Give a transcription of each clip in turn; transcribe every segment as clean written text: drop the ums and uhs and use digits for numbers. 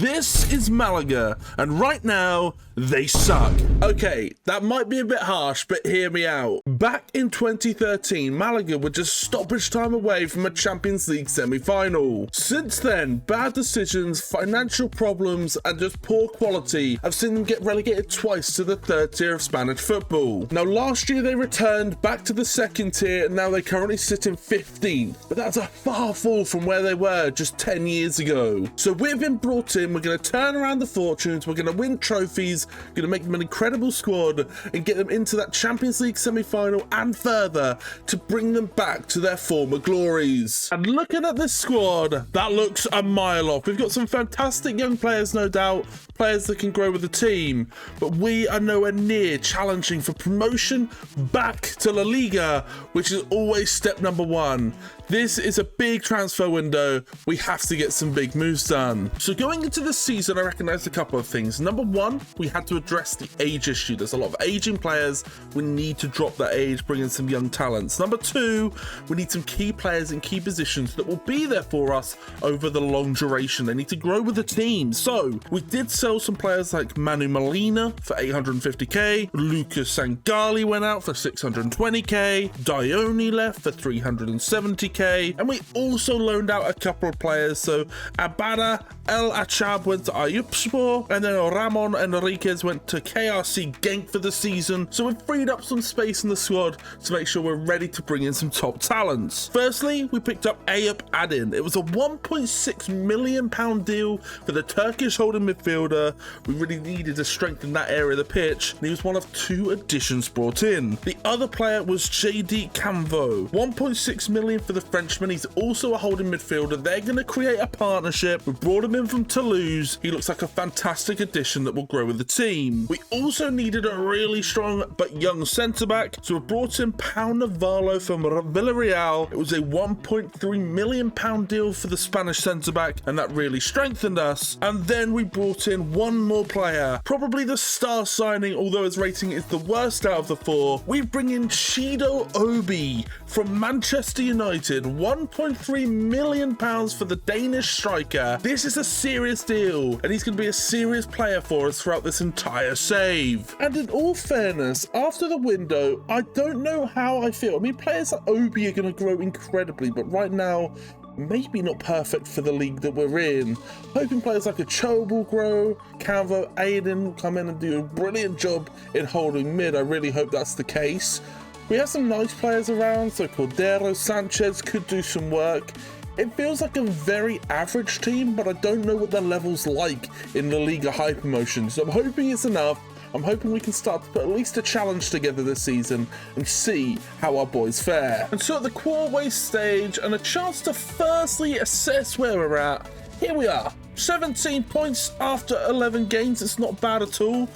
This is Malaga, and right now, they suck. Okay, that might be a bit harsh, but hear me out. Back in 2013, Malaga were just stoppage time away from a Champions League semi-final. Since then, bad decisions, financial problems, and just poor quality have seen them get relegated twice to the third tier of Spanish football. Now, last year they returned back to the second tier, and now they currently sit in 15th. But that's a far fall from where they were just 10 years ago. So we've been brought in, we're going to turn around the fortunes, we're going to win trophies, going to make them an incredible squad and get them into that Champions League semi-final and further to bring them back to their former glories. And looking at this squad, that looks a mile off. We've got some fantastic young players, no doubt, players that can grow with the team, but we are nowhere near challenging for promotion back to La Liga, which is always step number one. This is a big transfer window. We have to get some big moves done. So going into this season, I recognized a couple of things. Number one, we had to address the age issue. There's a lot of aging players. We need to drop that age, bring in some young talents. Number two, we need some key players in key positions that will be there for us over the long duration. They need to grow with the team. So we did sell some players like Manu Molina for 850k. Lucas Sangali went out for 620k. Dione left for 370k. And we also loaned out a couple of players. So Abada El Achab went to Ayupspor, and then Ramon Enriquez went to KRC Genk for the season. So we've freed up some space in the squad to make sure we're ready to bring in some top talents. Firstly, we picked up Ayup Adin. It was a £1.6 million deal for the Turkish holding midfielder. We really needed to strengthen that area of the pitch, and he was one of two additions brought in. The other player was JD Camvo. 1.6 million for the Frenchman. He's also a holding midfielder. They're going to create a partnership. We brought him in from Toulouse. He looks like a fantastic addition that will grow with the team. We also needed a really strong but young centre-back, so we brought in Pau Navarro from Villarreal. It was a £1.3 million deal for the Spanish centre-back, and that really strengthened us. And then we brought in one more player, probably the star signing, although his rating is the worst out of the four. We bring in Chido Obi from Manchester United. £1.3 million for the Danish striker. This is a serious deal, and he's going to be a serious player for us throughout this entire save. And in all fairness, after the window, I don't know how I feel. I mean, players like Obi are going to grow incredibly, but right now, maybe not perfect for the league that we're in. Hoping players like Acho will grow, Calvo, Aiden will come in and do a brilliant job in holding mid. I really hope that's the case. We have some nice players around, so Cordero Sanchez could do some work. It feels like a very average team, but I don't know what their level's like in the Liga high promotion, so I'm hoping it's enough. I'm hoping we can start to put at least a challenge together this season and see how our boys fare. And so at the quarterway stage, and a chance to firstly assess where we're at, here we are. 17 points after 11 games, it's not bad at all.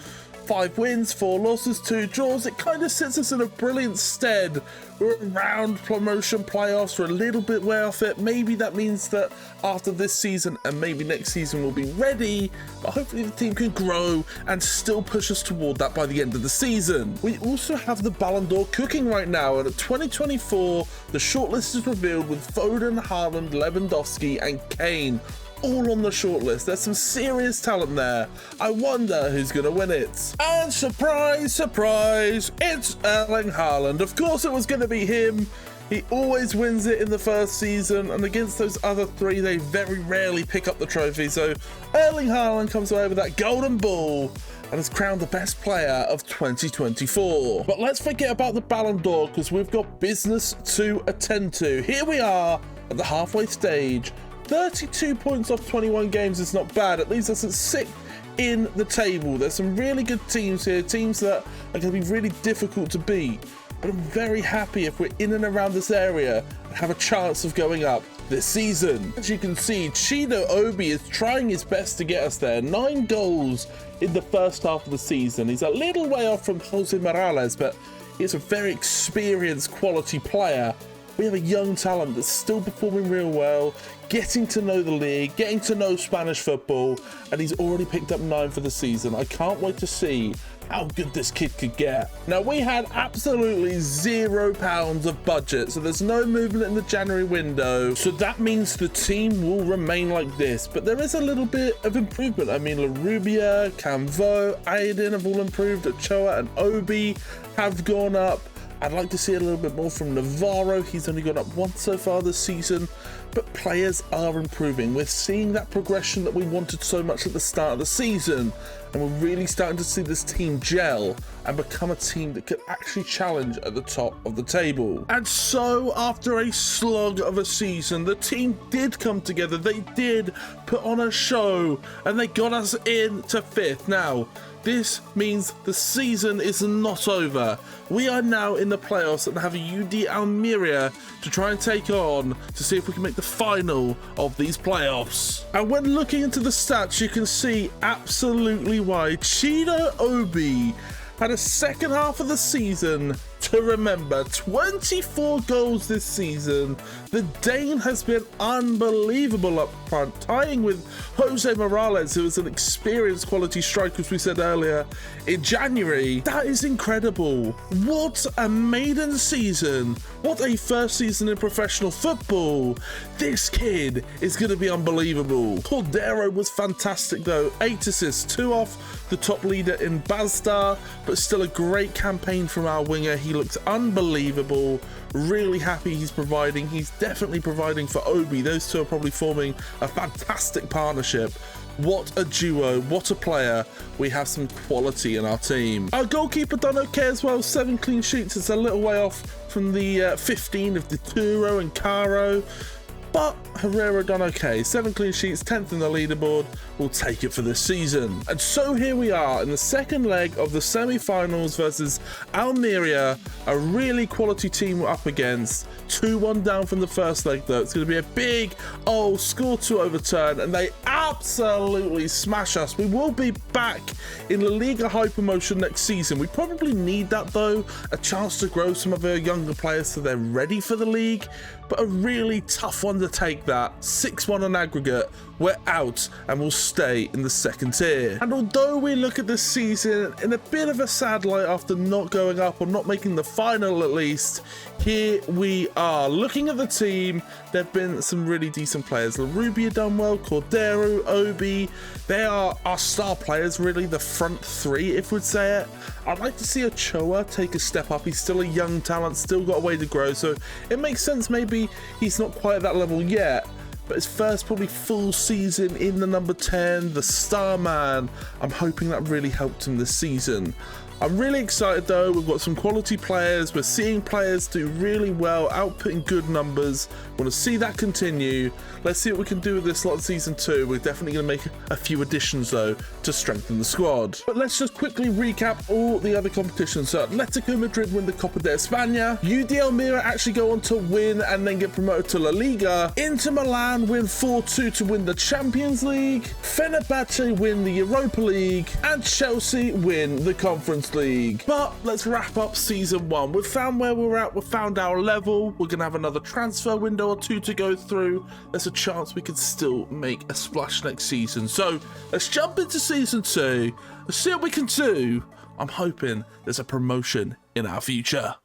5 wins, 4 losses, 2 draws. It kind of sits us in a brilliant stead. We're around promotion playoffs. We're a little bit way off it. Maybe that means that after this season and maybe next season we'll be ready, but hopefully the team can grow and still push us toward that by the end of the season. We also have the Ballon d'Or cooking right now, and at 2024 the shortlist is revealed with Foden, Haaland, Lewandowski and Kane all on the shortlist. There's some serious talent there. I wonder who's going to win it. And surprise, surprise, it's Erling Haaland. Of course it was going to be him. He always wins it in the first season, and against those other three, they very rarely pick up the trophy. So Erling Haaland comes away with that golden ball and is crowned the best player of 2024. But let's forget about the Ballon d'Or, because we've got business to attend to. Here we are at the halfway stage. 32 points off 21 games is not bad. It leaves us at 6th in the table. There's some really good teams here, teams that are going to be really difficult to beat. But I'm very happy if we're in and around this area and have a chance of going up this season. As you can see, Chido Obi is trying his best to get us there. 9 goals in the first half of the season. He's a little way off from Jose Morales, but he's a very experienced quality player. we have a young talent that's still performing real well, getting to know the league, getting to know Spanish football, and he's already picked up 9 for the season. I can't wait to see how good this kid could get. Now, we had absolutely £0 of budget, so there's no movement in the January window, so that means the team will remain like this, but there is a little bit of improvement. I mean, Larubia, Camvo, Aiden have all improved, Ochoa and Obi have gone up. I'd like to see a little bit more from Navarro. He's only gone up once so far this season, but players are improving. We're seeing that progression that we wanted so much at the start of the season, and we're really starting to see this team gel and become a team that could actually challenge at the top of the table. And so, after a slog of a season, the team did come together. They did put on a show, and they got us into 5th. Now, this means the season is not over. We are now in the playoffs and have a UD Almeria to try and take on to see if we can make the final of these playoffs. And when looking into the stats, you can see absolutely why Chido Obi had a second half of the season to remember. 24 goals this season. The Dane has been unbelievable up front, tying with Jose Morales, who is an experienced quality striker, as we said earlier, in January. That is incredible. What a maiden season. What a first season in professional football. This kid is going to be unbelievable. Cordero was fantastic though. 8 assists, 2 off the top leader in Bazda, but still a great campaign from our winger. He looks unbelievable. Really happy he's providing. He's definitely providing for Obi. Those two are probably forming a fantastic partnership. What a duo, what a player. We have some quality in our team. Our goalkeeper done okay as well. 7 clean sheets. It's a little way off from the 15 of Dituro and Caro, but Herrera done okay. 7 clean sheets, 10th in the leaderboard. We'll take it for this season. And so here we are in the second leg of the semi-finals versus Almeria, a really quality team we're up against. 2-1 down from the first leg though. It's going to be a big score to overturn, and they absolutely smash us. We will be back in the Liga high promotion next season. We probably need that though, a chance to grow some of our younger players so they're ready for the league, but a really tough one to take that. 6-1 on aggregate. We're out and we'll stay in the second tier. And although we look at this season in a bit of a sad light after not going up or not making the final at least, here we are. Looking at the team, there have been some really decent players. Larubia done well, Cordero, Obi. They are our star players, really, the front 3, if we'd say it. I'd like to see Ochoa take a step up. He's still a young talent, still got a way to grow, so it makes sense maybe he's not quite at that level yet. But his first probably full season in the number 10, the star man, I'm hoping that really helped him this season. I'm really excited though. We've got some quality players. We're seeing players do really well, outputting good numbers. Want to see that continue. Let's see what we can do with this lot in season 2. We're definitely going to make a few additions though to strengthen the squad. But let's just quickly recap all the other competitions. So Atletico Madrid win the Copa de España. UD Almeria actually go on to win and then get promoted to La Liga. Inter Milan win 4-2 to win the Champions League. Fenerbahce win the Europa League. And Chelsea win the Conference League. But let's wrap up season 1. We've found where we're at. We've found our level. We're going to have another transfer window or 2 to go through. There's a chance we could still make a splash next season. So let's jump into season 2. Let's see what we can do. I'm hoping there's a promotion in our future.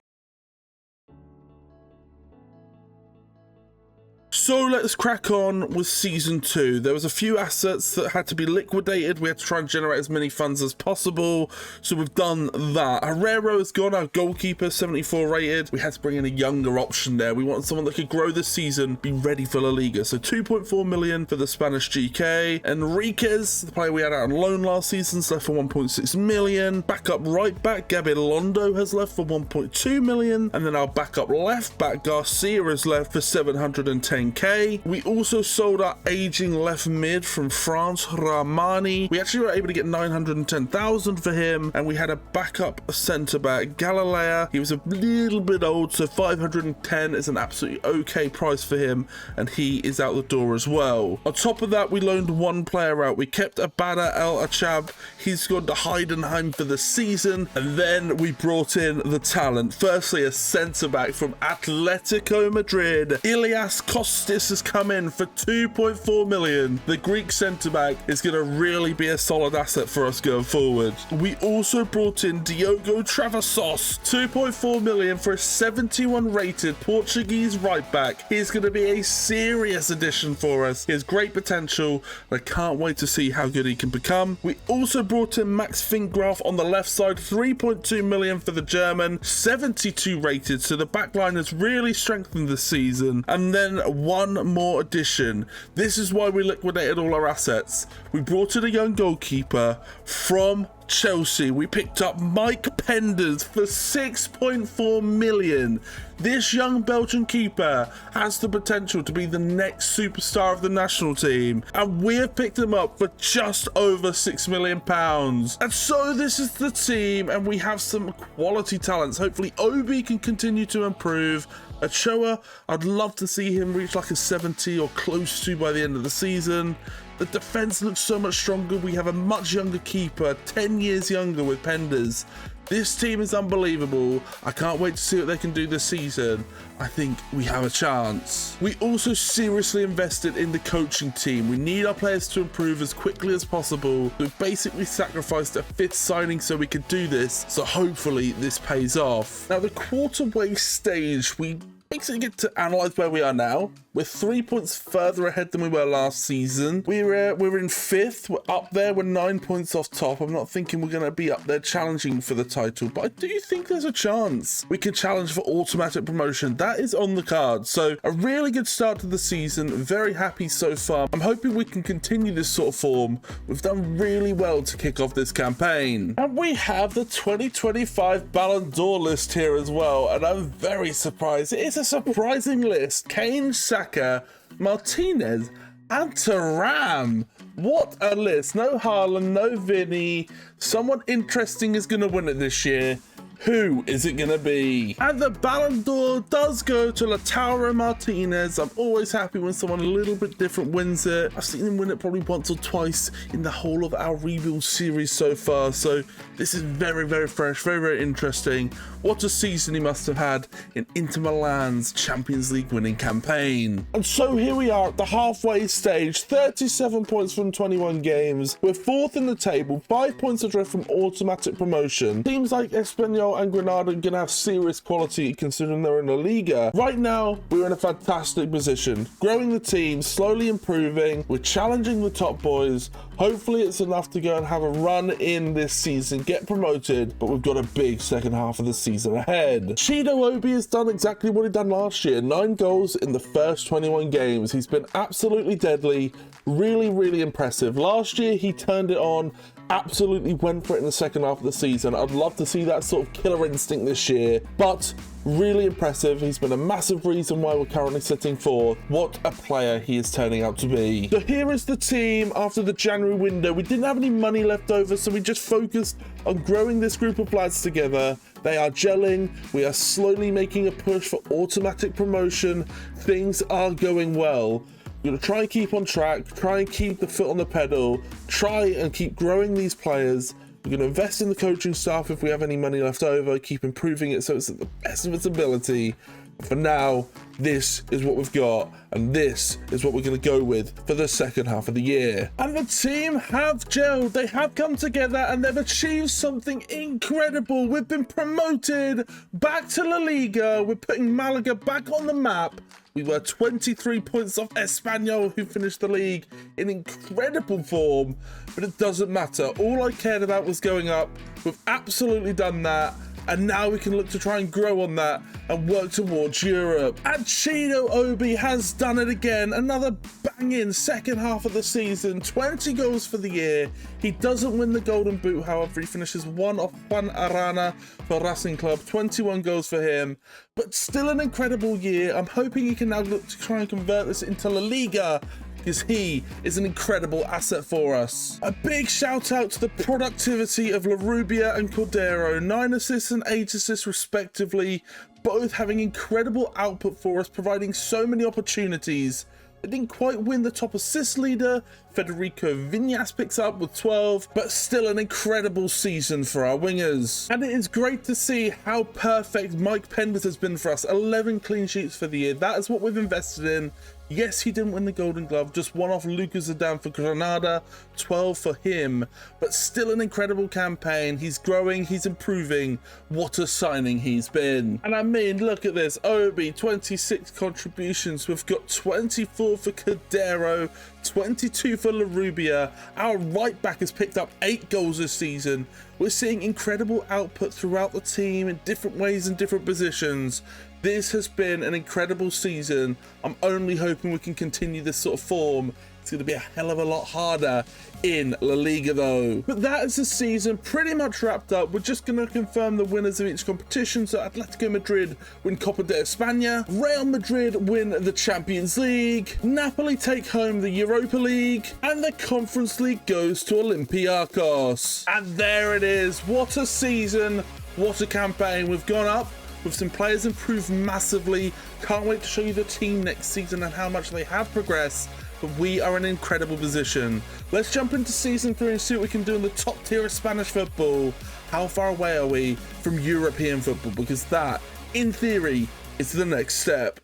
So let's crack on with season 2. There was a few assets that had to be liquidated. We had to try and generate as many funds as possible. So we've done that. Herrera has gone, our goalkeeper, 74 rated. We had to bring in a younger option there. We wanted someone that could grow this season, be ready for La Liga. So 2.4 million for the Spanish GK. Enriquez, the player we had out on loan last season, left for 1.6 million. Backup right back, Gabilondo has left for 1.2 million. And then our backup left back, Garcia, has left for 710 10k. We also sold our aging left mid from France, Ramani. We actually were able to get 910,000 for him, and we had a backup centre-back, Galilea. He was a little bit old, so 510 is an absolutely okay price for him, and he is out the door as well. On top of that, we loaned one player out. We kept Abada El Achab. He's gone to Heidenheim for the season, and then we brought in the talent. Firstly, a centre-back from Atletico Madrid. Ilias Kostis has come in for 2.4 million. The Greek centre-back is going to really be a solid asset for us going forward. We also brought in Diogo Travassos, 2.4 million for a 71 rated Portuguese right back. He's going to be a serious addition for us. He has great potential, and I can't wait to see how good he can become. We also brought in Max Fingraf on the left side, 3.2 million for the German, 72 rated, so the backline has really strengthened this season. And then one more addition. This is why we liquidated all our assets. We brought in a young goalkeeper from Chelsea. We picked up Mike Penders for 6.4 million. This young Belgian keeper has the potential to be the next superstar of the national team, and we have picked him up for just over £6 million. And so this is the team, and we have some quality talents. Hopefully Obi can continue to improve. Ochoa, I'd love to see him reach like a 70 or close to by the end of the season. The defense looks so much stronger. We have a much younger keeper, 10 years younger with Penders. This team is unbelievable. I can't wait to see what they can do this season. I think we have a chance. We also seriously invested in the coaching team. We need our players to improve as quickly as possible. We've basically sacrificed a 5th signing so we could do this. So hopefully this pays off. Now the quarterway stage, we basically get to analyze where we are now. We're 3 points further ahead than we were last season. We're in 5th. We're up there. We're 9 points off top. I'm not thinking we're going to be up there challenging for the title, but I do think there's a chance we can challenge for automatic promotion. That is on the card. So a really good start to the season. Very happy so far. I'm hoping we can continue this sort of form. We've done really well to kick off this campaign. And we have the 2025 Ballon d'Or list here as well, and I'm very surprised. It is a surprising list. Kane, Saka, Martinez, and Thuram. What a list. No Haaland, no Vinny. Someone interesting is going to win it this year. Who is it going to be? And the Ballon d'Or does go to Lautaro Martinez. I'm always happy when someone a little bit different wins it. I've seen him win it probably once or twice in the whole of our rebuild series so far. So this is very, very fresh, very, very interesting. What a season he must have had in Inter Milan's Champions League winning campaign. And so here we are at the halfway stage, 37 points from 21 games. We're 4th in the table, 5 points adrift from automatic promotion. Teams like Espanyol and Granada are going to have serious quality considering they're in the Liga. Right now, we're in a fantastic position. Growing the team, slowly improving. We're challenging the top boys. Hopefully it's enough to go and have a run in this season, get promoted, but we've got a big second half of the season ahead. Chido Obi has done exactly what he done last year. 9 goals in the first 21 games. He's been absolutely deadly. Really, really impressive. Last year, he turned it on, absolutely went for it in the second half of the season. I'd love to see that sort of killer instinct this year, but really impressive. He's been a massive reason why we're currently sitting 4th. What a player he is turning out to be. So here is the team after the January window. We didn't have any money left over, so we just focused on growing this group of lads together. They are gelling. We are slowly making a push for automatic promotion. Things are going well. We're going to try and keep on track, try and keep the foot on the pedal, try and keep growing these players. We're going to invest in the coaching staff if we have any money left over, keep improving it so it's at the best of its ability. For now, this is what we've got, and this is what we're going to go with for the second half of the year. And the team have gelled, they have come together, and they've achieved something incredible. We've been promoted back to La Liga. We're putting Malaga back on the map. We were 23 points off Espanyol, who finished the league in incredible form, but it doesn't matter. All I cared about was going up. We've absolutely done that, and now we can look to try and grow on that and work towards Europe. And Chino Obi has done it again. Another banging second half of the season, 20 goals for the year. He doesn't win the Golden Boot, however. He finishes one off Juan Arana for Racing Club, 21 goals for him, but still an incredible year. I'm hoping he can now look to try and convert this into La Liga, because he is an incredible asset for us. A big shout out to the productivity of Larrubia and Cordero, 9 assists and 8 assists respectively, both having incredible output for us, providing so many opportunities. They didn't quite win the top assist leader. Federico Viñas picks up with 12, but still an incredible season for our wingers. And it is great to see how perfect Mike Penders has been for us. 11 clean sheets for the year. That is what we've invested in. Yes, he didn't win the Golden Glove, just one off Lucas Zidane for Granada, 12 for him, but still an incredible campaign. He's growing, he's improving. What a signing he's been. And I mean, look at this. Obi, 26 contributions. We've got 24 for Cordero, 22 for Larrubia. Our right back has picked up 8 goals this season. We're seeing incredible output throughout the team in different ways and different positions. This has been an incredible season. I'm only hoping we can continue this sort of form. It's going to be a hell of a lot harder in La Liga though. But that is the season pretty much wrapped up. We're just going to confirm the winners of each competition. So Atletico Madrid win Copa de España, Real Madrid win the Champions League, Napoli take home the Europa League, and the Conference League goes to Olympiacos. And there it is. What a season, what a campaign. We've gone up with some players improved massively. Can't wait to show you the team next season and how much they have progressed, but we are in an incredible position. Let's jump into season 3 and see what we can do in the top tier of Spanish football. How far away are we from European football? Because that, in theory, is the next step.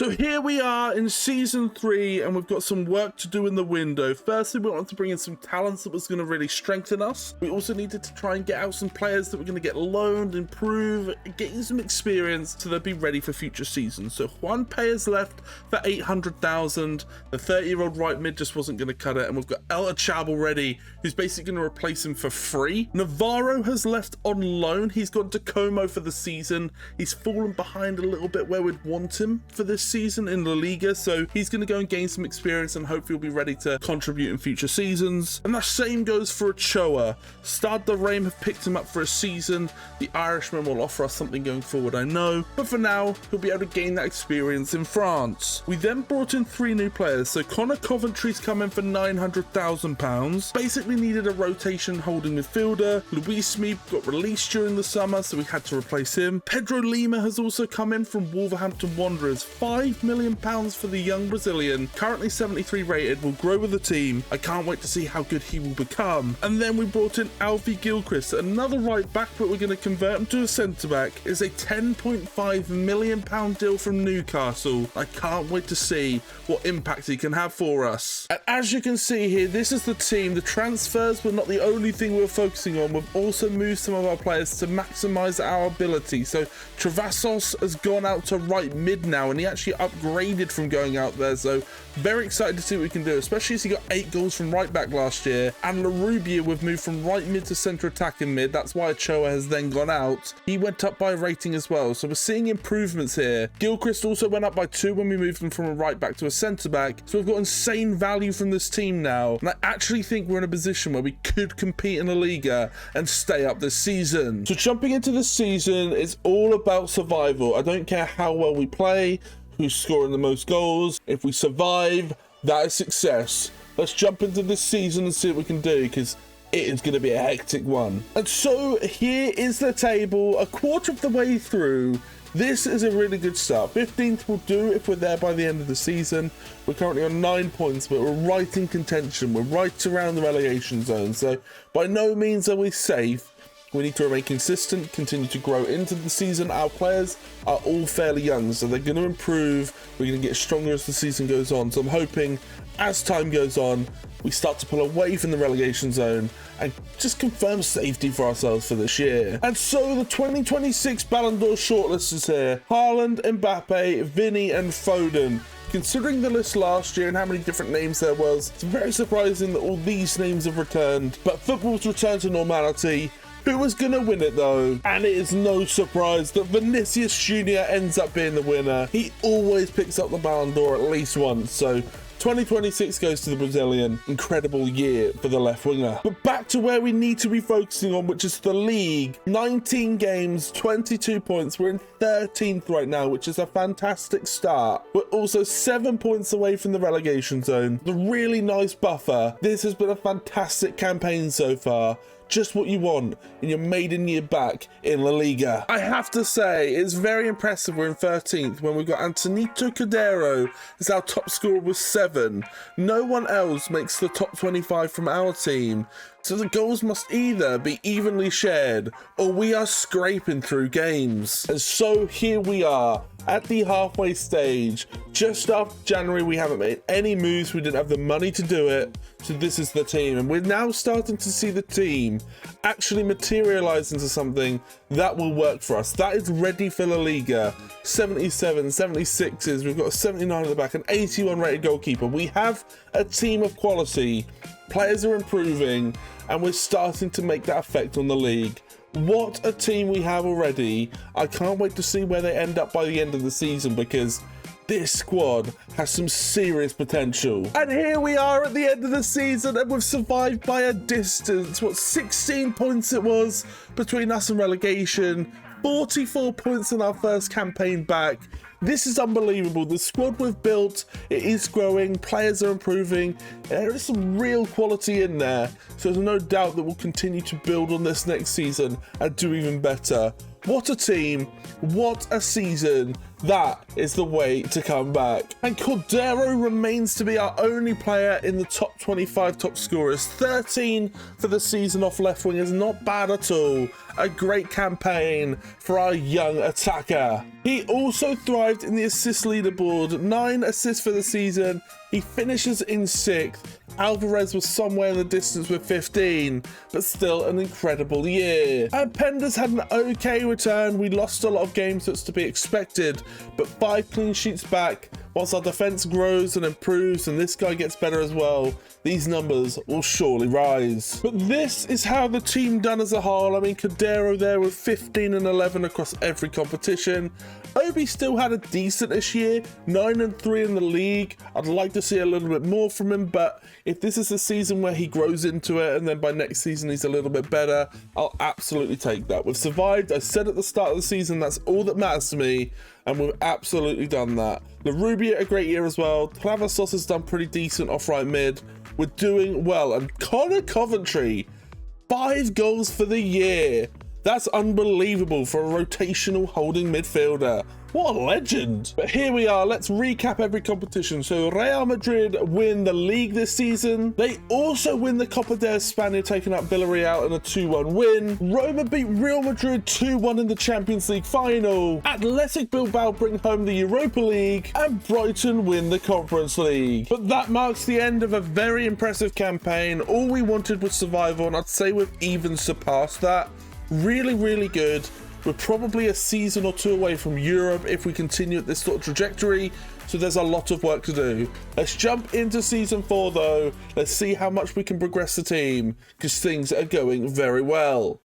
So here we are in season 3, and we've got some work to do in the window. Firstly, we wanted to bring in some talents that was going to really strengthen us. We also needed to try and get out some players that were going to get loaned, improve, getting some experience so they'll be ready for future seasons. So Juan Payas left for 800,000. The 30-year-old right mid just wasn't going to cut it, and we've got El Achab already, who's basically going to replace him for free. Navarro has left on loan. He's gone to Como for the season. He's fallen behind a little bit where we'd want him for this season in La Liga, so he's going to go and gain some experience and hopefully will be ready to contribute in future seasons. And the same goes for Ochoa. Stade de Reims have picked him up for a season. The Irishman will offer us something going forward, I know, but for now he'll be able to gain that experience in France. We then brought in 3 new players. So Connor Coventry's come in for £900,000. Basically needed a rotation holding midfielder. Luis Mead got released during the summer, so we had to replace him. Pedro Lima has also come in from Wolverhampton Wanderers. £5 million for the young Brazilian, currently 73 rated, will grow with the team. I can't wait to see how good he will become. And then we brought in Alfie Gilchrist, another right back, but we're going to convert him to a centre back. It's a £10.5 million deal from Newcastle. I can't wait to see what impact he can have for us. And as you can see here, this is the team. The transfers were not the only thing we were focusing on. We've also moved some of our players to maximise our ability. So Travassos has gone out to right mid now, and he actually upgraded from going out there, so very excited to see what we can do, especially as he got 8 goals from right back last year. And Larrubia, we've moved from right mid to centre attacking mid. That's why Ochoa has then gone out. He went up by rating as well, so we're seeing improvements here. Gilchrist also went up by 2 when we moved him from a right back to a centre back, so we've got insane value from this team now, and I actually think we're in a position where we could compete in the Liga and stay up this season. So jumping into this season, it's all about survival. I don't care how well we play, who's scoring the most goals. If we survive, that is success. Let's jump into this season and see what we can do, because it is going to be a hectic one. And so here is the table, a quarter of the way through. This is a really good start. 15th will do if we're there by the end of the season. We're currently on 9 points, but we're right in contention. We're right around the relegation zone, so by no means are we safe. We need to remain consistent, continue to grow into the season. Our players are all fairly young, so they're going to improve. We're going to get stronger as the season goes on. So I'm hoping as time goes on, we start to pull away from the relegation zone and just confirm safety for ourselves for this year. And so the 2026 Ballon d'Or shortlist is here. Haaland, Mbappe, Vinny and Foden. Considering the list last year and how many different names there was, it's very surprising that all these names have returned. But football's returned to normality. Who was going to win it though? And it is no surprise that Vinicius Jr. ends up being the winner. He always picks up the Ballon d'Or at least once, so 2026 goes to the Brazilian. Incredible year for the left winger. But back to where we need to be focusing on, which is the league. 19 games, 22 points. We're in 13th right now, which is a fantastic start. We're also 7 points away from the relegation zone. The really nice buffer. This has been a fantastic campaign so far. Just what you want in your maiden year back in La Liga. I have to say, it's very impressive we're in 13th when we've got Antonito Cordero as our top scorer with 7. No one else makes the top 25 from our team. So the goals must either be evenly shared or we are scraping through games. And so here we are at the halfway stage. Just after January, we haven't made any moves. We didn't have the money to do it. So this is the team. And we're now starting to see the team actually materialize into something that will work for us. That is ready for La Liga. 77, 76s. We've got a 79 at the back, an 81 rated goalkeeper. We have a team of quality. Players are improving, and we're starting to make that effect on the league. What a team we have already. I can't wait to see where they end up by the end of the season, because this squad has some serious potential. And here we are at the end of the season, and we've survived by a distance. What, 16 points it was between us and relegation, 44 points in our first campaign back. This is unbelievable. The squad we've built, it is growing, players are improving, there is some real quality in there, so there's no doubt that we'll continue to build on this next season and do even better. What a team, what a season. That is the way to come back. And Cordero remains to be our only player in the top 25 top scorers. 13 for the season off left wing is not bad at all. A great campaign for our young attacker. He also thrived in the assist leaderboard. 9 assists for the season. He finishes in 6th. Alvarez was somewhere in the distance with 15, but still an incredible year. And Pender's had an okay return. We lost a lot of games, that's to be expected, but 5 clean sheets back. Once our defense grows and improves and this guy gets better as well, these numbers will surely rise. But this is how the team done as a whole. I mean, Cordero there with 15 and 11 across every competition. Obi still had a decent-ish year, 9 and 3 in the league. I'd like to see a little bit more from him, but if this is a season where he grows into it and then by next season he's a little bit better, I'll absolutely take that. We've survived. I said at the start of the season, that's all that matters to me, and we've absolutely done that. Larubia, a great year as well. Clavassos has done pretty decent off right mid. We're doing well. And Connor Coventry, 5 goals for the year. That's unbelievable for a rotational holding midfielder. What a legend. But here we are. Let's recap every competition. So Real Madrid win the league this season. They also win the Copa de España, taking out Villarreal in a 2-1 win. Roma beat Real Madrid 2-1 in the Champions League final. Athletic Bilbao bring home the Europa League. And Brighton win the Conference League. But that marks the end of a very impressive campaign. All we wanted was survival, and I'd say we've even surpassed that. Really, really good. We're probably a season or 2 away from Europe if we continue at this sort of trajectory, so there's a lot of work to do. Let's jump into season 4 though. Let's see how much we can progress the team, because things are going very well.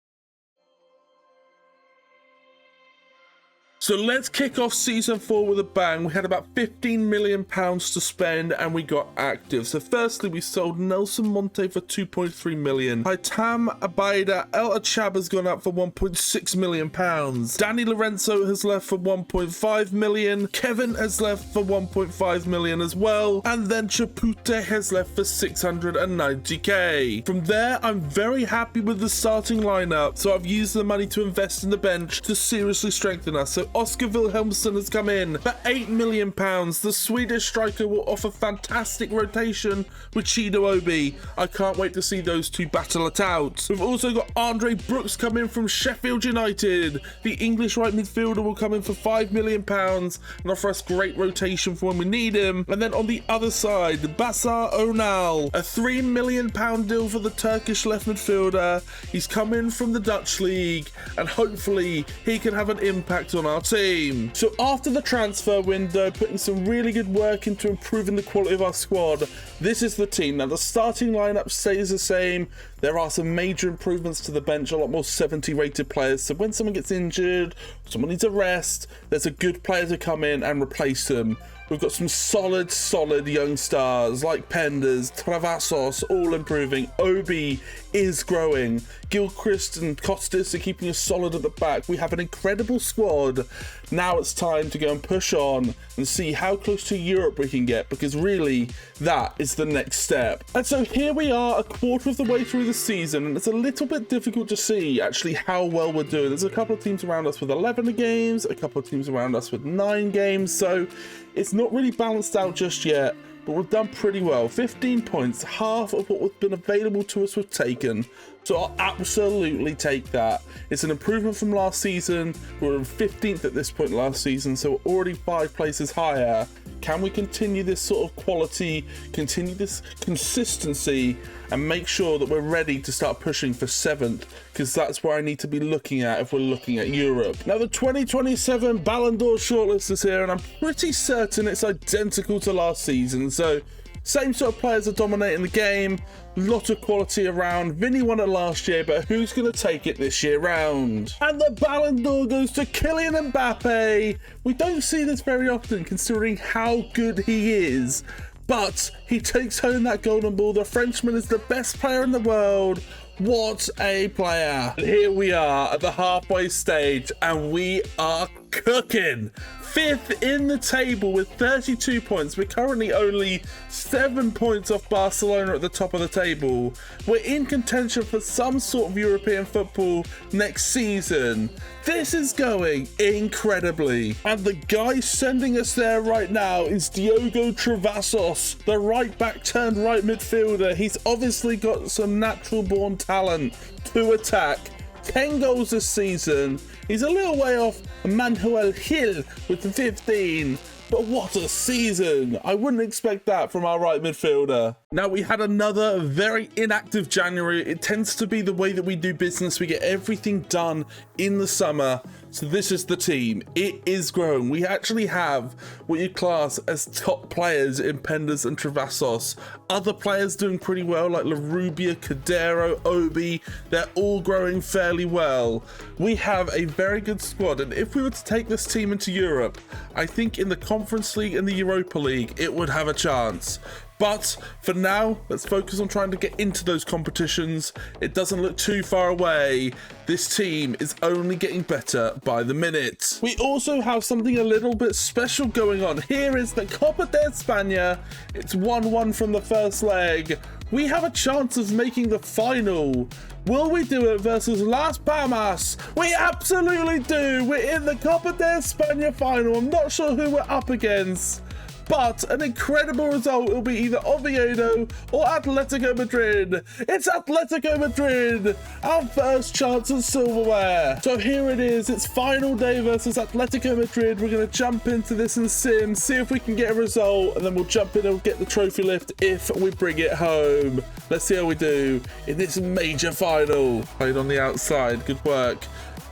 So let's kick off season 4 with a bang. We had about £15 million to spend and we got active. So firstly, we sold Nelson Monte for 2.3 million. Hitam Abaida El Achab has gone up for 1.6 million pounds. Danny Lorenzo has left for 1.5 million. Kevin has left for 1.5 million as well. And then Chapute has left for 690k. From there, I'm very happy with the starting lineup. So I've used the money to invest in the bench to seriously strengthen us. So Oscar Wilhelmsson has come in for £8 million. The Swedish striker will offer fantastic rotation with Chido Obi. I can't wait to see those two battle it out. We've also got Andre Brooks come in from Sheffield United. The English right midfielder will come in for £5 million and offer us great rotation for when we need him. And then on the other side, Basar Onal, a £3 million deal for the Turkish left midfielder. He's come in from the Dutch league and hopefully he can have an impact on our team. So after the transfer window, putting some really good work into improving the quality of our squad, this is the team. Now the starting lineup stays the same. There are some major improvements to the bench, a lot more 70 rated players. So when someone gets injured, someone needs a rest, there's a good player to come in and replace them. We've got some solid young stars like Penders, Travassos, all improving. Obi is growing. Gilchrist and Costas are keeping us solid at the back. We have an incredible squad. Now it's time to go and push on and see how close to Europe we can get, because really that is the next step. And so here we are, a quarter of the way through the season, and it's a little bit difficult to see actually how well we're doing. There's a couple of teams around us with 11 games, a couple of teams around us with 9 games, so it's not really balanced out just yet, but we've done pretty well. 15 points, half of what was been available to us we've taken, so I'll absolutely take that. It's an improvement from last season. We were in 15th at this point last season, so we're already 5 places higher. Can we continue this sort of quality, continue this consistency, and make sure that we're ready to start pushing for 7th? Because that's where I need to be looking at if we're looking at Europe. Now the 2027 Ballon d'Or shortlist is here, and I'm pretty certain it's identical to last season. So same sort of players are dominating the game, lot of quality around. Vinny won it last year, but who's going to take it this year round? And the Ballon d'Or goes to Kylian Mbappe. We don't see this very often considering how good he is, but he takes home that golden ball. The Frenchman is the best player in the world. What a player. And here we are at the halfway stage, and we are cooking. 5th in the table with 32 points. We're currently only 7 points off Barcelona at the top of the table. We're in contention for some sort of European football next season. This is going incredibly. And the guy sending us there right now is Diogo Travassos, the right back turned right midfielder. He's obviously got some natural born talent to attack. 10 goals this season. He's a little way off Manuel Gil with the 15. But what a season! I wouldn't expect that from our right midfielder. Now, we had another very inactive January. It tends to be the way that we do business. We get everything done in the summer. So this is the team. It is growing. We actually have what you class as top players in Penders and Travassos. Other players doing pretty well like Larubia, Cadero, Obi. They're all growing fairly well. We have a very good squad. And if we were to take this team into Europe, I think in the Conference League and the Europa League, it would have a chance. But for now, let's focus on trying to get into those competitions. It doesn't look too far away. This team is only getting better by the minute. We also have something a little bit special going on. Here is the Copa de España. It's 1-1 from the first leg. We have a chance of making the final. Will we do it versus Las Palmas? We absolutely do. We're in the Copa de España final. I'm not sure who we're up against, but an incredible result. It'll be either Oviedo or Atletico Madrid. It's Atletico Madrid, our first chance at silverware. So here it is. It's final day versus Atletico Madrid. We're going to jump into this in sim, see if we can get a result, and then we'll jump in and get the trophy lift if we bring it home. Let's see how we do in this major final. Played on the outside. Good work.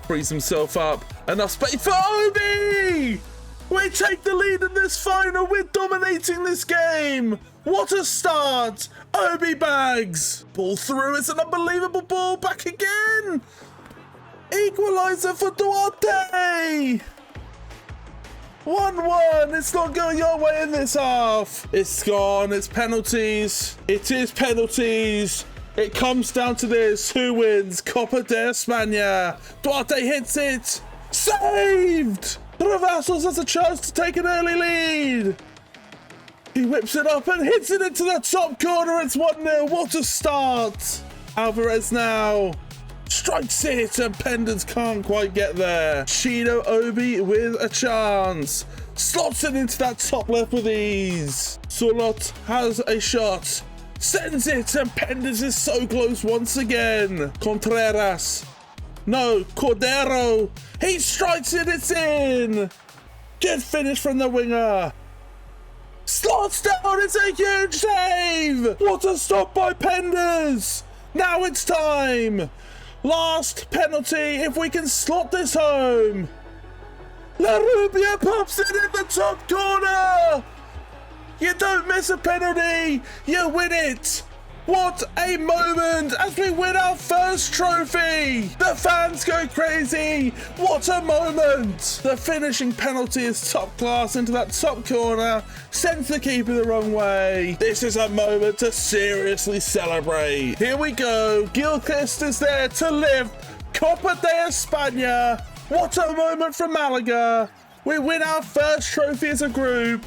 Frees himself up. Enough space for Obi! We take the lead in this final. We're dominating this game. What a start. Obi bags. Ball through. It's an unbelievable ball. Back again. Equalizer for Duarte. 1-1. It's not going our way in this half. It's gone. It's penalties. It is penalties. It comes down to this. Who wins? Copa de España. Duarte hits it. Saved. Travassos has a chance to take an early lead. He whips it up and hits it into the top corner. It's 1-0. What a start. Alvarez now strikes it and Penders can't quite get there. Shido Obi with a chance. Slots it into that top left with ease. Solot has a shot. Sends it and Penders is so close once again. Contreras. No, Cordero. He strikes it, it's in. Good finish from the winger. Slots down, it's a huge save. What a stop by Penders. Now it's time. Last penalty, if we can slot this home. La Rubia pops it in the top corner. You don't miss a penalty, you win it. What a moment as we win our first trophy! The fans go crazy! What a moment! The finishing penalty is top class into that top corner, sends the keeper the wrong way. This is a moment to seriously celebrate. Here we go, Gilchrist is there to lift Copa de España. What a moment for Malaga! We win our first trophy as a group,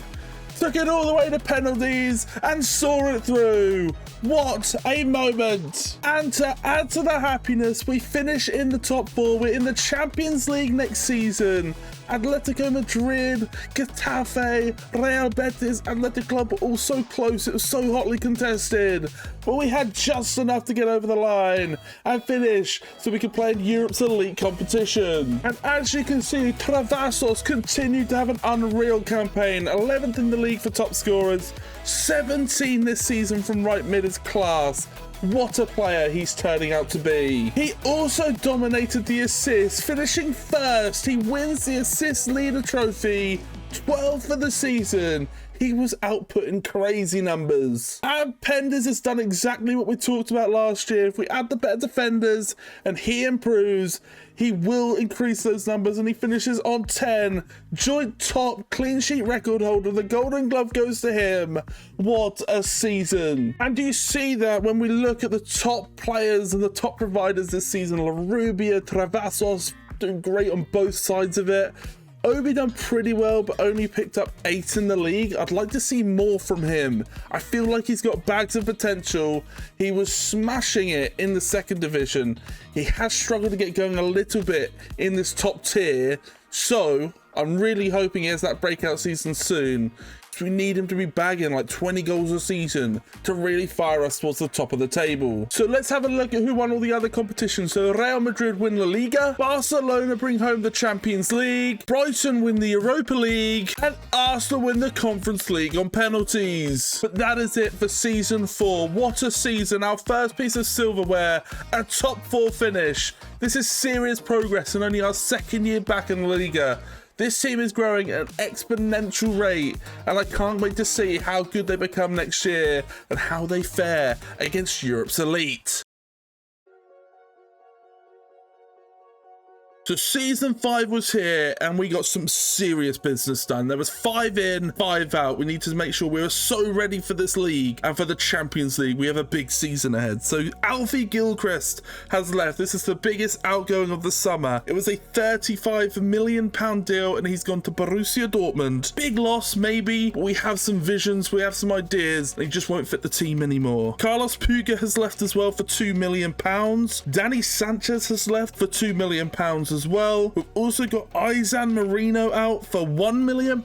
took it all the way to penalties and saw it through. What a moment! And to add to the happiness, we finish in the top four. We're in the Champions League next season. Atletico Madrid, Getafe, Real Betis, Athletic Club were all so close. It was so hotly contested. But we had just enough to get over the line and finish so we could play in Europe's elite competition. And as you can see, Travassos continued to have an unreal campaign. 11th in the league for top scorers. 17 this season from right mid is class. What a player he's turning out to be. He also dominated the assists, finishing first. He wins the assist leader trophy, 12 for the season. He was outputting crazy numbers. And Penders has done exactly what we talked about last year. If we add the better defenders and he improves, he will increase those numbers, and he finishes on 10. Joint top clean sheet record holder. The Golden Glove goes to him. What a season. And do you see that when we look at the top players and the top providers this season? La Rubia, Travassos doing great on both sides of it. Obi done pretty well, but only picked up 8 in the league. I'd like to see more from him. I feel like he's got bags of potential. He was smashing it in the second division. He has struggled to get going a little bit in this top tier. So I'm really hoping he has that breakout season soon. We need him to be bagging like 20 goals a season to really fire us towards the top of the table. So let's have a look at who won all the other competitions. So Real Madrid win La Liga, Barcelona bring home the Champions League, Brighton win the Europa League, and Arsenal win the Conference League on penalties. But that is it for season 4. What a season. Our first piece of silverware, a top 4 finish. This is serious progress and only our second year back in La Liga. This team is growing at an exponential rate, and I can't wait to see how good they become next year and how they fare against Europe's elite. So season 5 was here and we got some serious business done. There was 5 in, 5 out. We need to make sure we are so ready for this league and for the Champions League. We have a big season ahead. So Alfie Gilchrist has left. This is the biggest outgoing of the summer. It was a £35 million deal and he's gone to Borussia Dortmund. Big loss maybe, but we have some visions, we have some ideas, and he just won't fit the team anymore. Carlos Puga has left as well for £2 million. Danny Sanchez has left for £2 million as well. We've also got Izan Marino out for £1 million,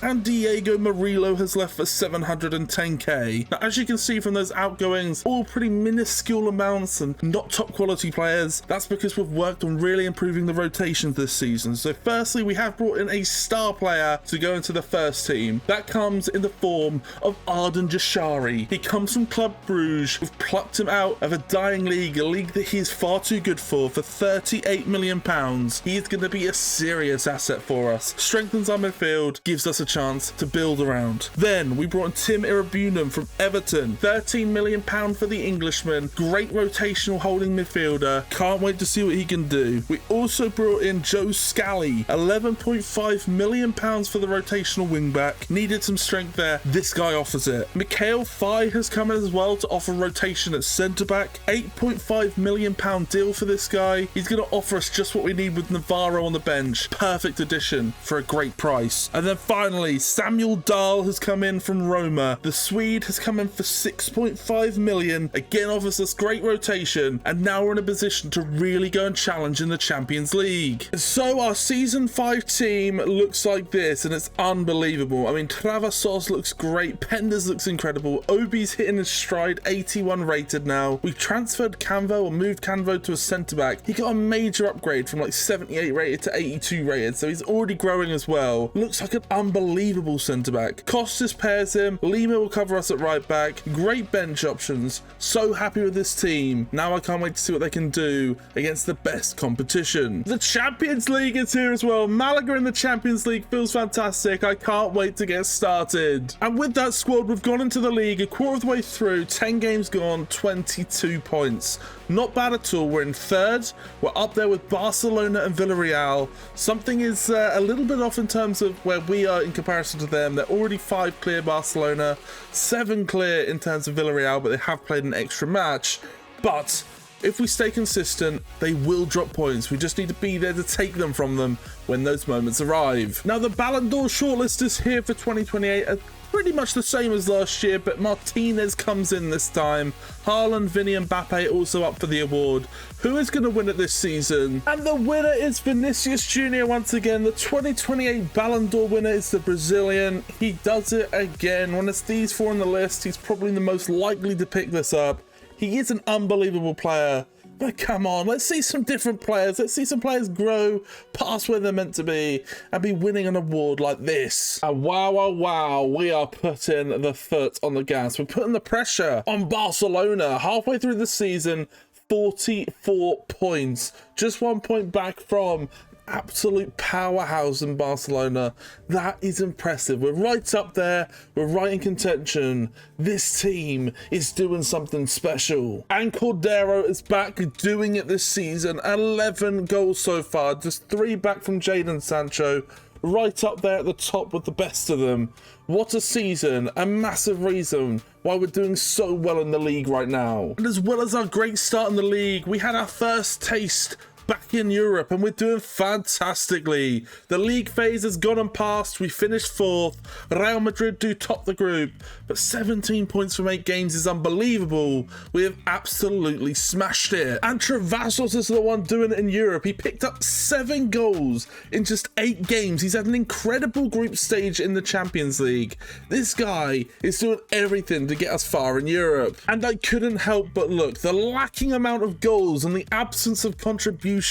and Diego Murillo has left for 710k. Now, as you can see from those outgoings, all pretty minuscule amounts and not top quality players. That's because we've worked on really improving the rotations this season. So firstly, we have brought in a star player to go into the first team. That comes in the form of Arden Jashari. He comes from Club Bruges. We've plucked him out of a dying league, a league that he is far too good for £38 million. He is going to be a serious asset for us. Strengthens our midfield, gives us a chance to build around. Then we brought in Tim Irabunum from Everton. £13 million for the Englishman. Great rotational holding midfielder. Can't wait to see what he can do. We also brought in Joe Scally. £11.5 million for the rotational wingback. Needed some strength there. This guy offers it. Mikhail Fai has come in as well to offer rotation at centre-back. £8.5 million deal for this guy. He's going to offer us just what we need with Navarro on the bench. Perfect addition for a great price. And then finally, Samuel Dahl has come in from Roma. The Swede has come in for 6.5 million. Again, offers us great rotation. And now we're in a position to really go and challenge in the Champions League. So our season 5 team looks like this, and it's unbelievable. I mean, Travassos looks great. Penders looks incredible. Obi's hitting his stride, 81 rated now. We transferred Canvo or moved Canvo to a centre-back. He got a major upgrade from like 78 rated to 82 rated, so he's already growing as well. Looks like an unbelievable centre-back. Costas pairs him, Lima will cover us at right back. Great bench options. So happy with this team. Now I can't wait to see what they can do against the best competition. The Champions League is here as well. Malaga in the Champions League feels fantastic. I can't wait to get started. And with that squad, we've gone into the league a quarter of the way through, 10 games gone, 22 points. Not bad at all. We're in third. We're up there with Barcelona and Villarreal. Something is a little bit off in terms of where we are in comparison to them. They're already 5 clear Barcelona, 7 clear in terms of Villarreal, but they have played an extra match. But if we stay consistent, they will drop points. We just need to be there to take them from them when those moments arrive. Now, the Ballon d'Or shortlist is here for 2028. Pretty much the same as last year, but Martinez comes in this time. Haaland, Vinny and Mbappe also up for the award. Who is going to win it this season? And the winner is Vinicius Jr. once again. The 2028 Ballon d'Or winner is the Brazilian. He does it again. When it's these 4 on the list, he's probably the most likely to pick this up. He is an unbelievable player. But come on, let's see some different players. Let's see some players grow past where they're meant to be and be winning an award like this. And wow, we are putting the foot on the gas. We're putting the pressure on Barcelona. Halfway through the season, 44 points. Just 1 point back from absolute powerhouse in Barcelona. That is impressive. We're right up there. We're right in contention. This team is doing something special. And Cordero is back doing it this season. 11 goals so far. Just 3 back from Jadon Sancho. Right up there at the top with the best of them. What a season. A massive reason why we're doing so well in the league right now. And as well as our great start in the league, we had our first taste back in Europe and we're doing fantastically. The league phase has gone and passed. We finished 4th. Real Madrid do top the group, but 17 points from 8 games is unbelievable. We have absolutely smashed it. And Travassos is the one doing it in Europe. He picked up 7 goals in just 8 games. He's had an incredible group stage in the Champions League. This guy is doing everything to get us far in Europe. And I couldn't help but look. The lacking amount of goals and the absence of contributions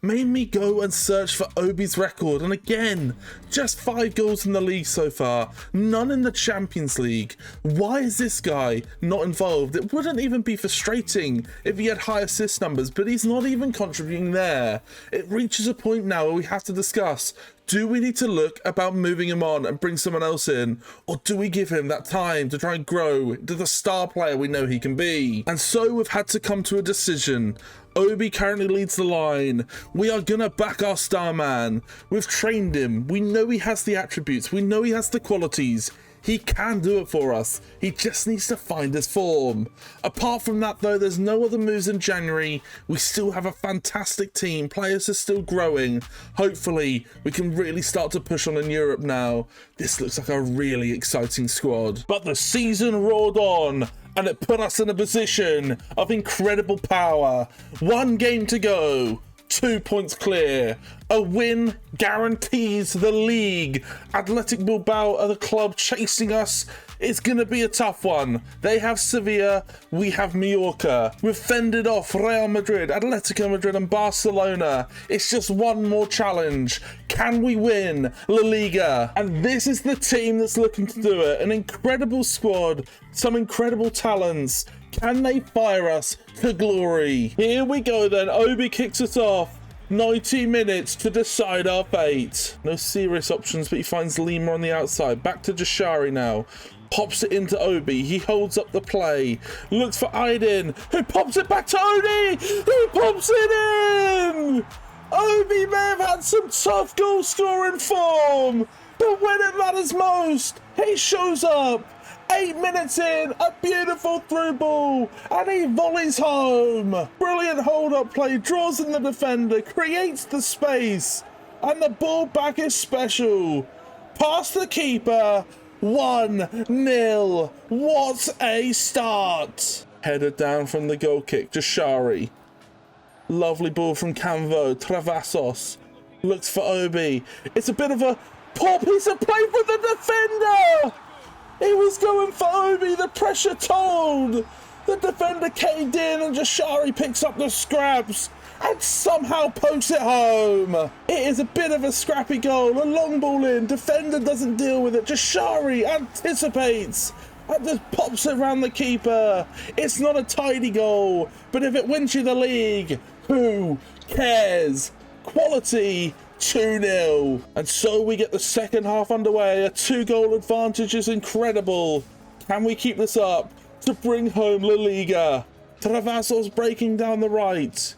made me go and search for Obi's record, and again, just 5 goals in the league so far, none in the Champions League. Why is this guy not involved? It wouldn't even be frustrating if he had high assist numbers, but he's not even contributing there. It reaches a point now where we have to discuss, do we need to look about moving him on and bring someone else in? Or do we give him that time to try and grow to the star player we know he can be? And so we've had to come to a decision. Obi currently leads the line. We are gonna back our star man. We've trained him. We know he has the attributes. We know he has the qualities. He can do it for us. He just needs to find his form. Apart from that though, there's no other moves in January. We still have a fantastic team. Players are still growing. Hopefully we can really start to push on in Europe now. This looks like a really exciting squad. But the season roared on and it put us in a position of incredible power. 1 game to go. 2 points clear. A win guarantees the league. Athletic Bilbao are the club chasing us. It's going to be a tough one. They have Sevilla, we have Mallorca. We've fended off Real Madrid, Atletico Madrid and Barcelona. It's just one more challenge. Can we win La Liga? And this is the team that's looking to do it. An incredible squad, some incredible talents. Can they fire us to glory? Here we go then. Obi kicks us off. 90 minutes to decide our fate. No serious options, but he finds Lima on the outside. Back to Jashari now. Pops it into Obi. He holds up the play. Looks for Aydin, who pops it back to Obi. He pops it in. Obi may have had some tough goal scoring form, but when it matters most, he shows up. 8 minutes in, a beautiful through ball, and he volleys home. Brilliant hold-up play, draws in the defender, creates the space, and the ball back is special. Past the keeper, 1-0. What a start. Header down from the goal kick, Jashari. Lovely ball from Canvo, Travassos. Looks for Obi. It's a bit of a poor piece of play for the defender. He was going for Obi, the pressure told. The defender caved in and Jashari picks up the scraps and somehow pokes it home. It is a bit of a scrappy goal, a long ball in, defender doesn't deal with it, Jashari anticipates and just pops it around the keeper. It's not a tidy goal, but if it wins you the league, who cares? Quality 2-0. And so we get the second half underway. A 2-goal advantage is incredible. Can we keep this up to bring home La Liga? Travassos breaking down the right.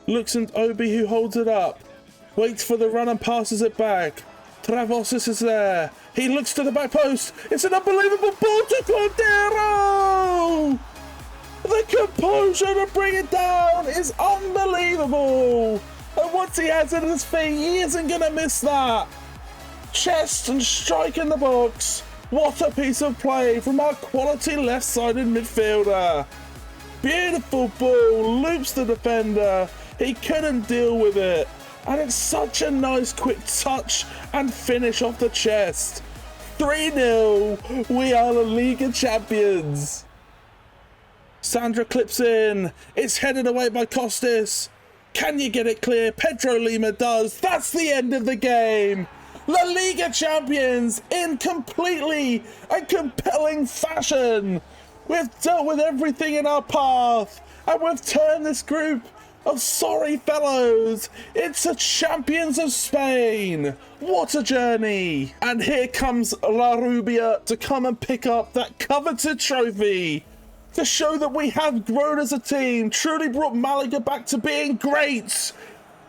Looks at Obi, who holds it up. Waits for the run and passes it back. Travassos is there. He looks to the back post. It's an unbelievable ball to Cordero! The composure to bring it down is unbelievable. And once he has it at his feet, he isn't going to miss that. Chest and strike in the box. What a piece of play from our quality left-sided midfielder. Beautiful ball, loops the defender. He couldn't deal with it. And it's such a nice quick touch and finish off the chest. 3-0, we are the Liga champions. Sandra clips in. It's headed away by Costas. Can you get it clear? Pedro Lima does. That's the end of the game. La Liga champions in completely and compelling fashion. We've dealt with everything in our path and we've turned this group of sorry fellows into champions of Spain. What a journey. And here comes La Rubia to come and pick up that coveted trophy. To show that we have grown as a team, truly brought Malaga back to being great.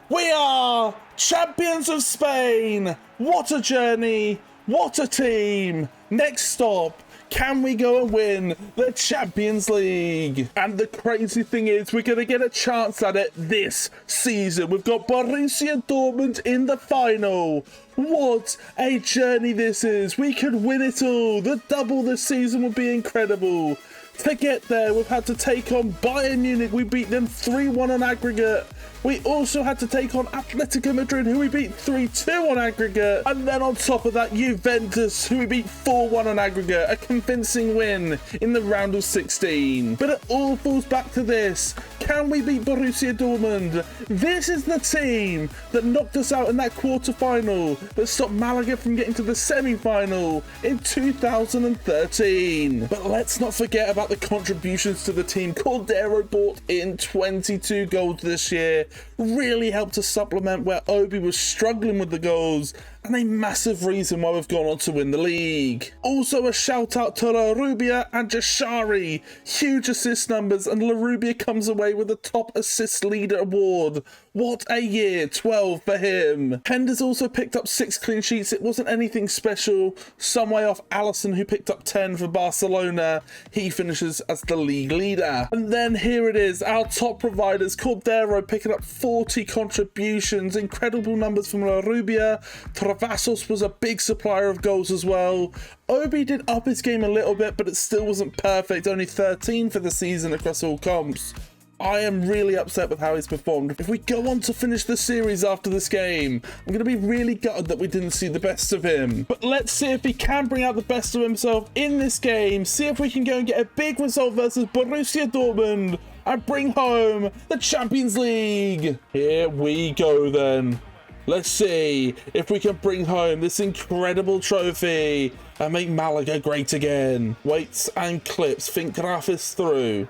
We are champions of Spain. What a journey. What a team. Next stop, can we go and win the Champions League? And the crazy thing is, we're going to get a chance at it this season. We've got Borussia Dortmund in the final. What a journey this is. We could win it all. The double this season would be incredible. To get there, we've had to take on Bayern Munich. We beat them 3-1 on aggregate. We also had to take on Atletico Madrid, who we beat 3-2 on aggregate. And then on top of that, Juventus, who we beat 4-1 on aggregate. A convincing win in the round of 16. But it all falls back to this. Can we beat Borussia Dortmund? This is the team that knocked us out in that quarter-final, that stopped Malaga from getting to the semi-final in 2013. But let's not forget about the contributions to the team. Cordero brought in 22 goals this year. Really helped to supplement where Obi was struggling with the goals, and a massive reason why we've gone on to win the league. Also a shout out to La Rubia and Jashari. Huge assist numbers, and La Rubia comes away with the top assist leader award. What a year, 12 for him. Hender's also picked up 6 clean sheets. It wasn't anything special. Some way off Allison, who picked up 10 for Barcelona. He finishes as the league leader. And then here it is, our top providers. Cordero picking up 40 contributions. Incredible numbers from La Rubia. Travassos was a big supplier of goals as well. Obi did up his game a little bit, but it still wasn't perfect. Only 13 for the season across all comps. I am really upset with how he's performed. If we go on to finish the series after this game, I'm going to be really gutted that we didn't see the best of him. But let's see if he can bring out the best of himself in this game. See if we can go and get a big result versus Borussia Dortmund and bring home the Champions League. Here we go then. Let's see if we can bring home this incredible trophy and make Malaga great again. Waits and clips. Think Graf is through.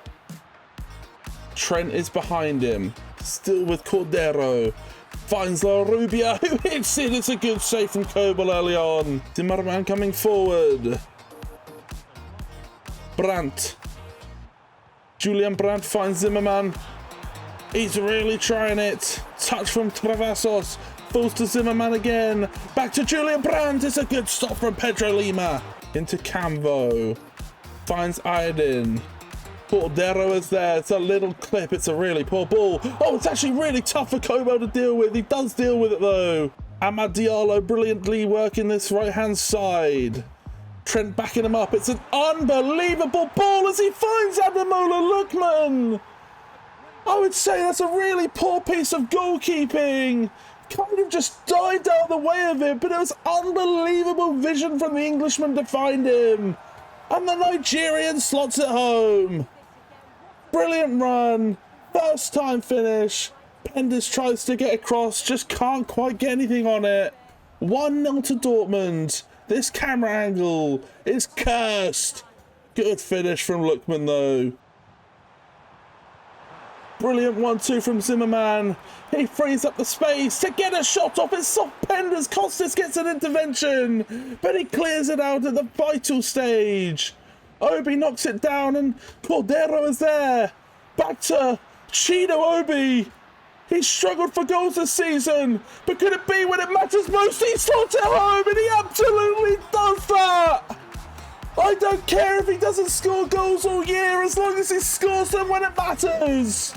Trent is behind him. Still with Cordero. Finds La Rubia, who hits it. It's a good save from Kobel early on. Zimmerman coming forward. Brandt. Julian Brandt finds Zimmerman. He's really trying it. Touch from Travassos. Falls to Zimmerman again. Back to Julian Brandt. It's a good stop from Pedro Lima. Into Camvo. Finds Iodine. Cordero is there. It's a little clip. It's a really poor ball. Oh, it's actually really tough for Kobo to deal with. He does deal with it though. Amad Diallo brilliantly working this right-hand side. Trent backing him up. It's an unbelievable ball as he finds Ademola Lookman. I would say that's a really poor piece of goalkeeping. Kind of just dived out of the way of it, but it was unbelievable vision from the Englishman to find him. And the Nigerian slots it home. Brilliant run. First time finish. Penders tries to get across, just can't quite get anything on it. 1-0 to Dortmund. This camera angle is cursed. Good finish from Lookman though. Brilliant 1-2 from Zimmerman. He frees up the space to get a shot off. It's soft Penders. Costas gets an intervention, but he clears it out at the vital stage. Obi knocks it down and Cordero is there. Back to Chino Obi. He's struggled for goals this season, but could it be when it matters most? He slots it home and he absolutely does that. I don't care if he doesn't score goals all year as long as he scores them when it matters.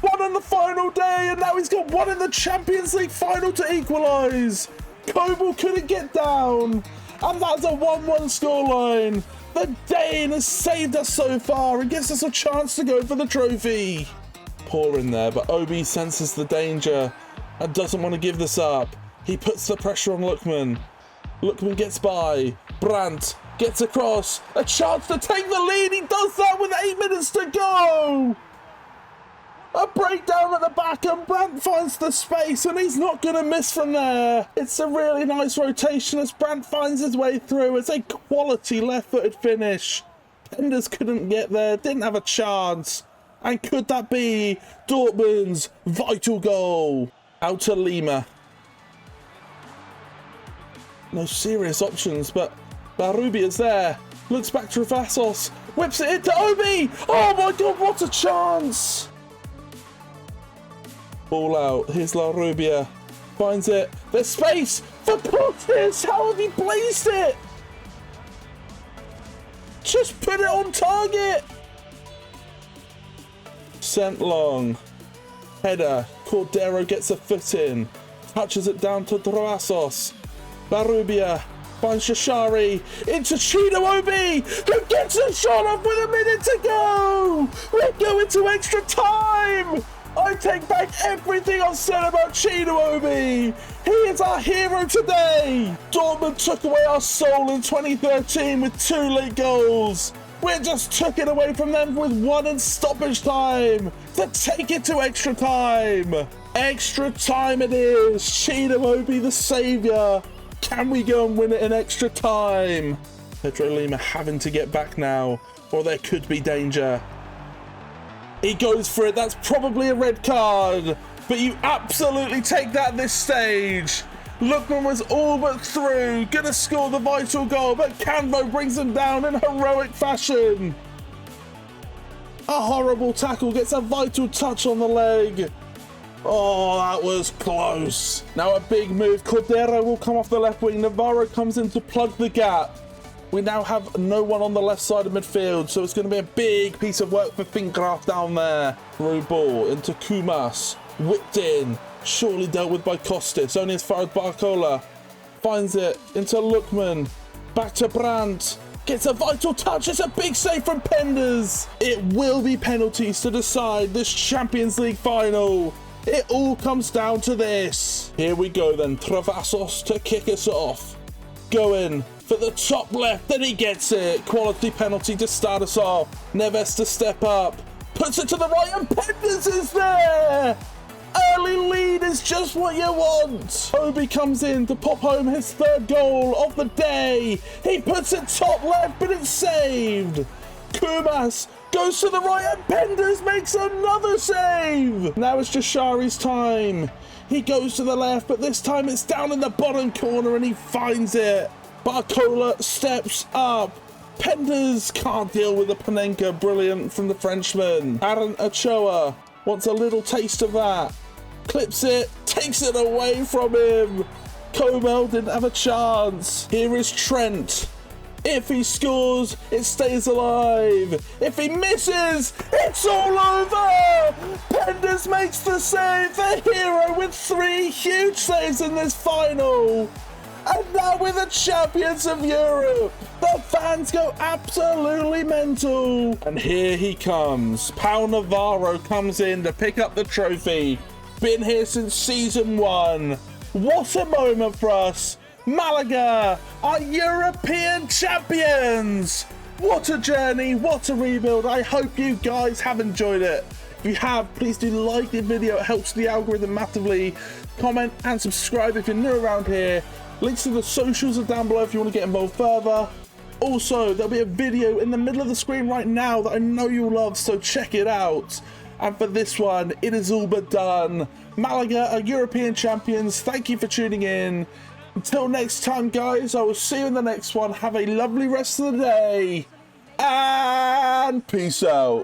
One on the final day and now he's got one in the Champions League final to equalise. Kobel couldn't get down and that's a 1-1 scoreline. The Dane has saved us so far and gives us a chance to go for the trophy. Poor in there, but Obi senses the danger and doesn't want to give this up. He puts the pressure on Lookman. Lookman gets by. Brandt gets across. A chance to take the lead. He does that with 8 minutes to go. A breakdown at the back and Brandt finds the space and he's not going to miss from there. It's a really nice rotation as Brandt finds his way through. It's a quality left-footed finish. Penders couldn't get there, didn't have a chance. And could that be Dortmund's vital goal? Out to Lima. No serious options, but Barubia's there. Looks back to Vassos. Whips it into Obi. Oh my God, what a chance. Ball out. Here's La Rubia. Finds it. There's space for Portis. How have he placed it? Just put it on target. Sent long. Header. Cordero gets a foot in. Touches it down to Droasos. Barubia finds Shashari into Chino Obi, who gets a shot off with a minute to go. We're going to extra time. I take back everything I've said about Chino Obi. He is our hero today. Dortmund took away our soul in 2013 with 2 late goals. We just took it away from them with 1 in stoppage time to take it to extra time. Extra time it is. Chino Obi, the saviour. Can we go and win it in extra time? Pedro Lima having to get back now, or there could be danger. He goes for it. That's probably a red card, but you absolutely take that at this stage. Lookman was all but through, gonna score the vital goal, but Canvo brings him down in heroic fashion. A horrible tackle, gets a vital touch on the leg. Oh, that was close. Now a big move. Cordero will come off the left wing. Navarro comes in to plug the gap. We now have no one on the left side of midfield, so it's going to be a big piece of work for Finkraft down there. Through ball into Kumas. Whipped in. Surely dealt with by Costas. Only as far as Barcola. Finds it into Lookman. Back to Brandt. Gets a vital touch. It's a big save from Penders. It will be penalties to decide this Champions League final. It all comes down to this. Here we go then. Travassos to kick us off. Going for the top left. Then he gets it. Quality penalty to start us off. Neves to step up. Puts it to the right and Penders is there. Early lead is just what you want. Obi comes in to pop home his 3rd goal of the day. He puts it top left, but it's saved. Kumas goes to the right and Penders makes another save. Now it's Jashari's time. He goes to the left, but this time it's down in the bottom corner and he finds it. Barcola steps up. Penders can't deal with the Panenka. Brilliant from the Frenchman. Aaron Ochoa wants a little taste of that. Clips it, takes it away from him. Kobel didn't have a chance. Here is Trent. If he scores, it stays alive. If he misses, it's all over. Penders makes the save. The hero with 3 huge saves in this final. And now we're the champions of Europe. The fans go absolutely mental. And here he comes. Pau Navarro comes in to pick up the trophy. Been here since season 1. What a moment for us. Malaga are European champions. What a journey, what a rebuild. I hope you guys have enjoyed it. If you have, please do like the video. It helps the algorithm massively. Comment and subscribe if you're new around here. Links to the socials are down below if you want to get involved further. Also, there'll be a video in the middle of the screen right now that I know you'll love, so check it out. And for this one, it is all but done. Malaga are European champions. Thank you for tuning in. Until next time, guys, I will see you in the next one. Have a lovely rest of the day. And peace out.